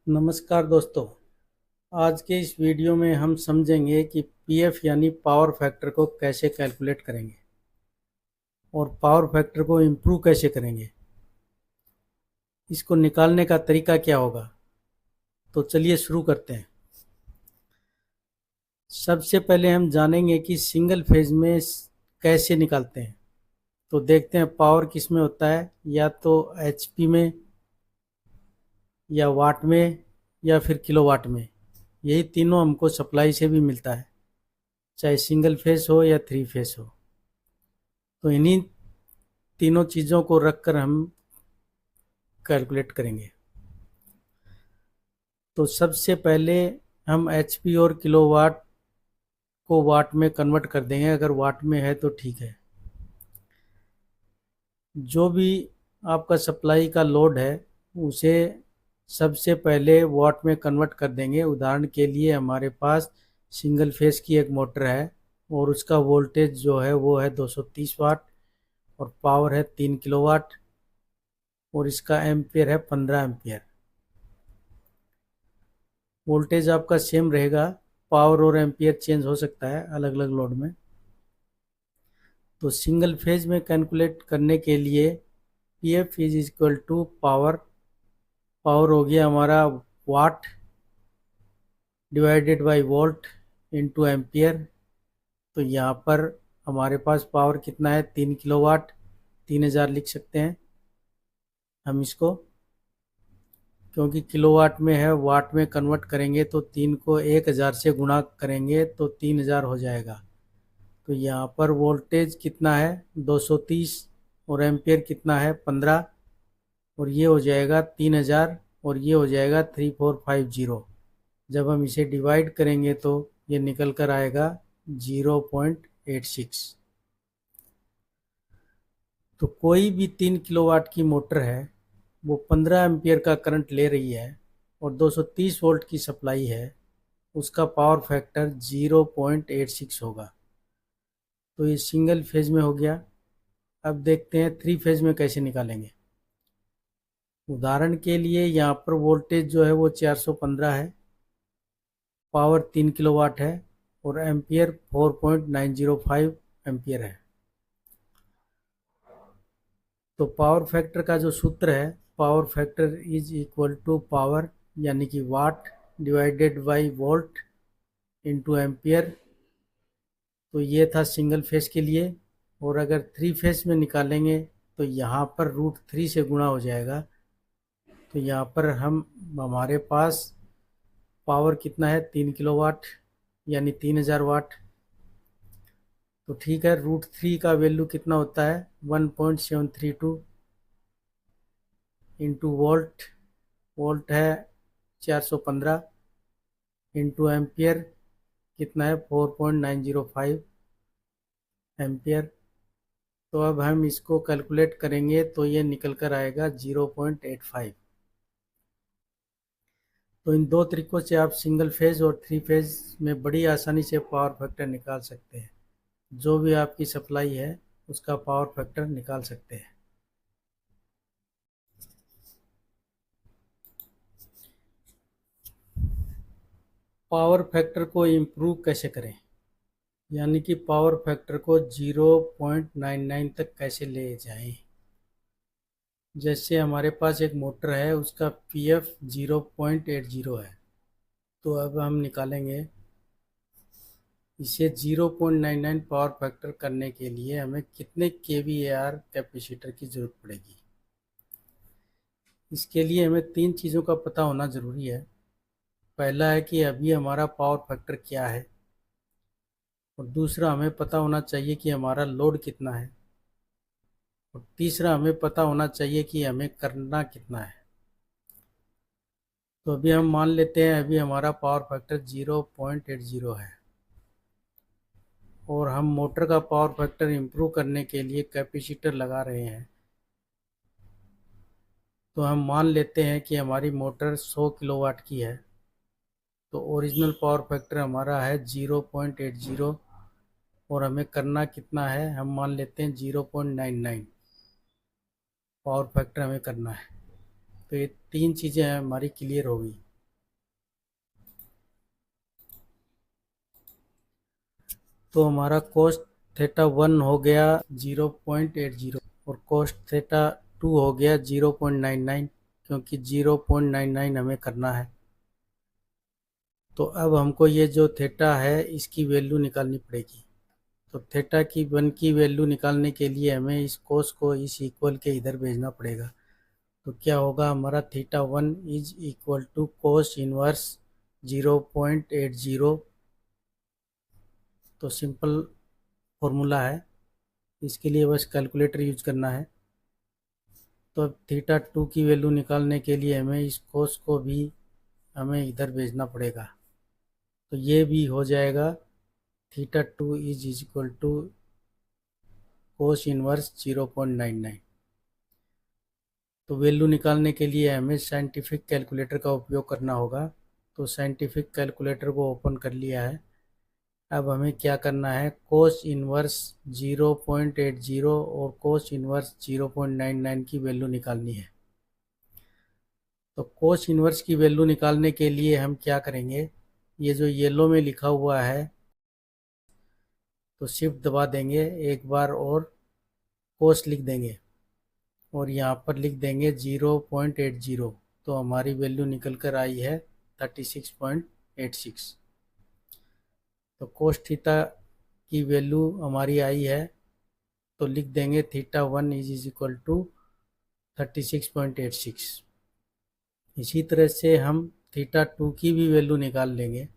नमस्कार दोस्तों। आज के इस वीडियो में हम समझेंगे कि पीएफ यानी पावर फैक्टर को कैसे कैलकुलेट करेंगे और पावर फैक्टर को इम्प्रूव कैसे करेंगे। इसको निकालने का तरीका क्या होगा, तो चलिए शुरू करते हैं। सबसे पहले हम जानेंगे कि सिंगल फेज में कैसे निकालते हैं। तो देखते हैं पावर किस में होता है, या तो एचपी में, या वाट में, या फिर किलोवाट में। यही तीनों हमको सप्लाई से भी मिलता है, चाहे सिंगल फेज हो या थ्री फेज हो। तो इन्हीं तीनों चीज़ों को रखकर हम कैलकुलेट करेंगे। तो सबसे पहले हम एचपी और किलोवाट को वाट में कन्वर्ट कर देंगे। अगर वाट में है तो ठीक है। जो भी आपका सप्लाई का लोड है उसे सबसे पहले वाट में कन्वर्ट कर देंगे। उदाहरण के लिए हमारे पास सिंगल फेज की एक मोटर है और उसका वोल्टेज जो है वो है 230 वाट और पावर है 3 किलोवाट और इसका एम्पियर है 15 एम्पियर। वोल्टेज आपका सेम रहेगा, पावर और एम्पियर चेंज हो सकता है अलग अलग लोड में। तो सिंगल फेज में कैलकुलेट करने के लिए P F is equal to power. Power हो गया हमारा watt divided by volt into ampere. तो यहाँ पर हमारे पास पावर कितना है, 3 किलोवाट। 3000 लिख सकते हैं हम इसको, क्योंकि किलोवाट में है। वाट में कन्वर्ट करेंगे तो 3 को 1000 से गुणा करेंगे तो 3000 हो जाएगा। तो यहाँ पर वोल्टेज कितना है, 230, और एम्पियर कितना है, 15, और ये हो जाएगा 3000 और ये हो जाएगा 3450। जब हम इसे डिवाइड करेंगे तो ये निकल कर आएगा 0.86। तो कोई भी 3 किलोवाट की मोटर है, वो 15 एम्पियर का करंट ले रही है और 230 वोल्ट की सप्लाई है, उसका पावर फैक्टर 0.86 होगा। तो ये सिंगल फेज में हो गया। अब देखते हैं थ्री फेज में कैसे निकालेंगे। उदाहरण के लिए यहाँ पर वोल्टेज जो है वो 415 है, पावर 3 किलोवाट है और एम्पियर 4.905 एम्पियर है। तो पावर फैक्टर का जो सूत्र है, power factor is equal to power यानी कि watt divided by volt into ampere. तो ये था सिंगल फेज के लिए। और अगर थ्री फेज में निकालेंगे तो यहाँ पर √3 से गुणा हो जाएगा। तो यहाँ पर हमारे पास पावर कितना है, 3 किलोवाट यानी 3000 वाट। तो ठीक है, √3 का वैल्यू कितना होता है, 1.732 इंटू वोल्ट। वोल्ट है 415 इंटू एम्पियर कितना है, 4.905 एम्पियर। तो अब हम इसको कैलकुलेट करेंगे तो ये निकल कर आएगा 0.85। तो इन दो तरीक़ों से आप सिंगल फेज और थ्री फेज में बड़ी आसानी से पावर फैक्टर निकाल सकते हैं। जो भी आपकी सप्लाई है उसका पावर फैक्टर निकाल सकते हैं। पावर फैक्टर को इम्प्रूव कैसे करें, यानी कि पावर फैक्टर को 0.99 तक कैसे ले जाएं। जैसे हमारे पास एक मोटर है, उसका पीएफ 0.80 है। तो अब हम निकालेंगे इसे। 0.99 पावर फैक्टर करने के लिए हमें कितने केवीएआर कैपेसिटर की ज़रूरत पड़ेगी। इसके लिए हमें तीन चीज़ों का पता होना ज़रूरी है। पहला है कि अभी हमारा पावर फैक्टर क्या है, और दूसरा हमें पता होना चाहिए कि हमारा लोड कितना है, और तीसरा हमें पता होना चाहिए कि हमें करना कितना है। तो अभी हम मान लेते हैं अभी हमारा पावर फैक्टर 0.80 है और हम मोटर का पावर फैक्टर इम्प्रूव करने के लिए कैपेसिटर लगा रहे हैं। तो हम मान लेते हैं कि हमारी मोटर 100 किलोवाट की है। तो ओरिजिनल पावर फैक्टर हमारा है 0.80 और हमें करना कितना है, हम मान लेते हैं 0.99 पावर फैक्टर हमें करना है। तो ये तीन चीज़ें हमारी क्लियर होगी। तो हमारा कोस थीटा 1 हो गया 0.80 और कोस थीटा 2 हो गया 0.99, क्योंकि 0.99 हमें करना है। तो अब हमको ये जो थीटा है इसकी वैल्यू निकालनी पड़ेगी। तो थीटा की 1 की वैल्यू निकालने के लिए हमें इस कोस को इस इक्वल के इधर भेजना पड़ेगा। तो क्या होगा, हमारा theta 1 is equal to cos inverse 0.80। तो सिंपल फॉर्मूला है, इसके लिए बस कैलकुलेटर यूज करना है। तो अब थीटा 2 की वैल्यू निकालने के लिए हमें इस कोस को भी हमें इधर भेजना पड़ेगा। तो ये भी हो जाएगा theta 2 is equal to cos inverse 0.99। तो वैल्यू निकालने के लिए हमें साइंटिफिक कैलकुलेटर का उपयोग करना होगा। तो साइंटिफिक कैलकुलेटर को ओपन कर लिया है। अब हमें क्या करना है, कोस इनवर्स 0.80 और कोस इनवर्स 0.99 की वैल्यू निकालनी है। तो कोस इनवर्स की वैल्यू निकालने के लिए हम क्या करेंगे, ये जो येलो में लिखा हुआ है तो शिफ्ट दबा देंगे एक बार और कोस लिख देंगे और यहाँ पर लिख देंगे 0.80। तो हमारी वैल्यू निकल कर आई है 36.86। तो कोस थीटा की वैल्यू हमारी आई है, तो लिख देंगे थीटा 1 इज इक्वल टू 36.86। इसी तरह से हम थीटा 2 की भी वैल्यू निकाल लेंगे।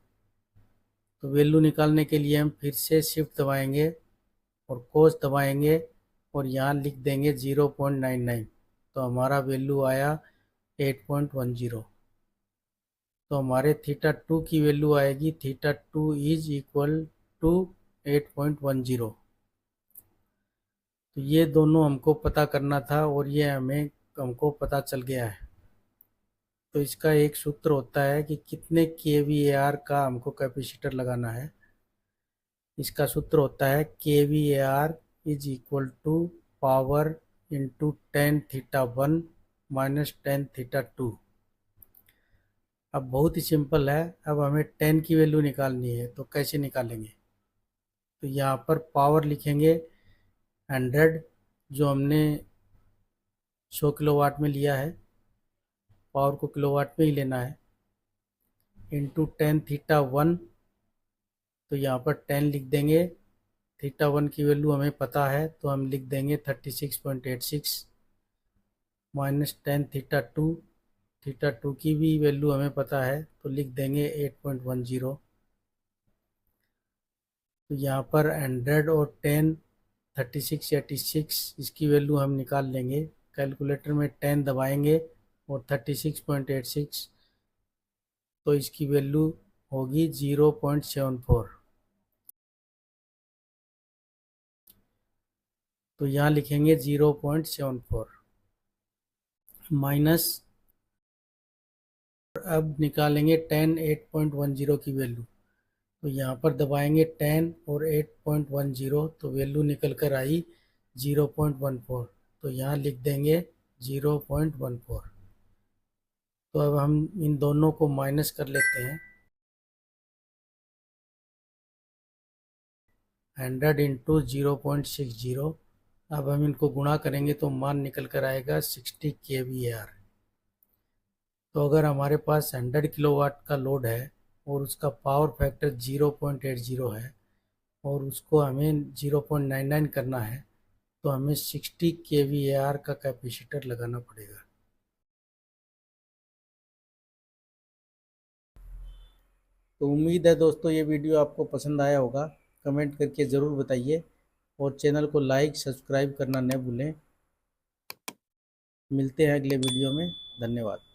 तो वैल्यू निकालने के लिए हम फिर से शिफ्ट दबाएंगे और कोस दबाएंगे और यहाँ लिख देंगे 0.99। तो हमारा वैल्यू आया 8.10। तो हमारे थीटा 2 की वैल्यू आएगी थीटा 2 इज इक्वल टू 8.10। तो ये दोनों हमको पता करना था और ये हमको पता चल गया है। तो इसका एक सूत्र होता है कि कितने kVAR का हमको कैपेसिटर लगाना है। इसका सूत्र होता है kVAR is equal to power into tan theta 1 minus tan theta 2। अब बहुत ही सिंपल है, अब हमें टेन की वैल्यू निकालनी है। तो कैसे निकालेंगे, तो यहाँ पर पावर लिखेंगे 100, जो हमने 100 किलोवाट में लिया है, पावर को किलोवाट में ही लेना है, इंटू टेन थीटा 1। तो यहाँ पर 10 लिख देंगे। थीटा 1 की वैल्यू हमें पता है तो हम लिख देंगे 36.86 माइनस टेन थीटा 2। थीटा 2 की भी वैल्यू हमें पता है तो लिख देंगे 8.10। तो यहाँ पर 100 और 10 3686, इसकी वैल्यू हम निकाल लेंगे। कैलकुलेटर में 10 दबाएंगे और 36.86, तो इसकी वैल्यू होगी 0.74। तो यहाँ लिखेंगे 0.74 माइनस, अब निकालेंगे 10 8.10 की वैल्यू। तो यहाँ पर दबाएंगे 10 और 8.10, तो वैल्यू निकल कर आई 0.14। तो यहाँ लिख देंगे 0.14। तो अब हम इन दोनों को माइनस कर लेते हैं। 100 इंटू 0.60, अब हम इनको गुणा करेंगे तो मान निकल कर आएगा 60 kVAR। तो अगर हमारे पास 100 किलोवाट का लोड है और उसका पावर फैक्टर 0.80 है और उसको हमें 0.99 करना है, तो हमें 60 kVAR का कैपेसिटर लगाना पड़ेगा। तो उम्मीद है दोस्तों ये वीडियो आपको पसंद आया होगा। कमेंट करके ज़रूर बताइए और चैनल को लाइक सब्सक्राइब करना न भूलें। मिलते हैं अगले वीडियो में। धन्यवाद।